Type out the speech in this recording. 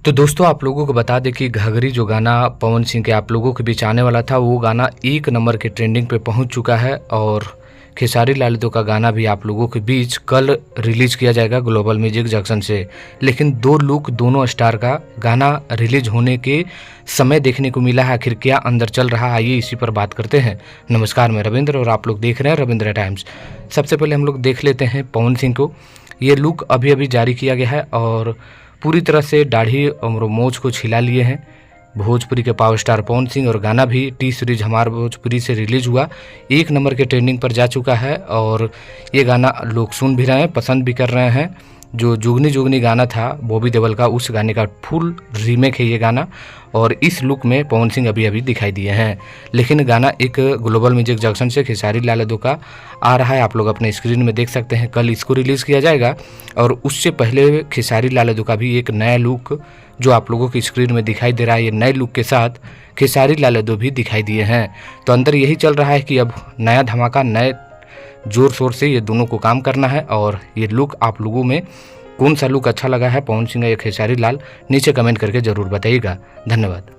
तो दोस्तों आप लोगों को बता दें कि घघरी जो गाना पवन सिंह के आप लोगों के बीच आने वाला था, वो गाना 1 नंबर के ट्रेंडिंग पे पहुंच चुका है। और खेसारी लाल यादव का गाना भी आप लोगों के बीच कल रिलीज किया जाएगा ग्लोबल म्यूजिक जंक्शन से। लेकिन दो लुक दोनों स्टार का गाना रिलीज होने के समय देखने को मिला है। आखिर क्या अंदर चल रहा है, आइए इसी पर बात करते हैं। नमस्कार, मैं रविंद्र और आप लोग देख रहे हैं रविंद्र टाइम्स। सबसे पहले हम लोग देख लेते हैं पवन सिंह को। ये लुक अभी अभी जारी किया गया है और पूरी तरह से दाढ़ी और मोछ को छिला लिए हैं भोजपुरी के पावर स्टार पवन सिंह। और गाना भी टी सीरीज हमार भोजपुरी से रिलीज हुआ 1 नंबर के ट्रेंडिंग पर जा चुका है। और ये गाना लोग सुन भी रहे हैं, पसंद भी कर रहे हैं। जो जुगनी जुगनी गाना था बॉबी देओल का, उस गाने का फुल रीमेक है ये गाना। और इस लुक में पवन सिंह अभी अभी दिखाई दिए हैं। लेकिन गाना एक ग्लोबल म्यूजिक जंक्शन से खेसारी लाल यादव का आ रहा है, आप लोग अपने स्क्रीन में देख सकते हैं। कल इसको रिलीज़ किया जाएगा और उससे पहले खेसारी लाल यादव का भी एक नया लुक जो आप लोगों की स्क्रीन में दिखाई दे रहा है, ये नए लुक के साथ खेसारी लाल यादव भी दिखाई दिए हैं। तो अंदर यही चल रहा है कि अब नया धमाका, नए जोर शोर से ये दोनों को काम करना है। और ये लुक आप लोगों में कौन सा लुक अच्छा लगा है, पवन सिंह या खेसारी लाल, नीचे कमेंट करके ज़रूर बताइएगा। धन्यवाद।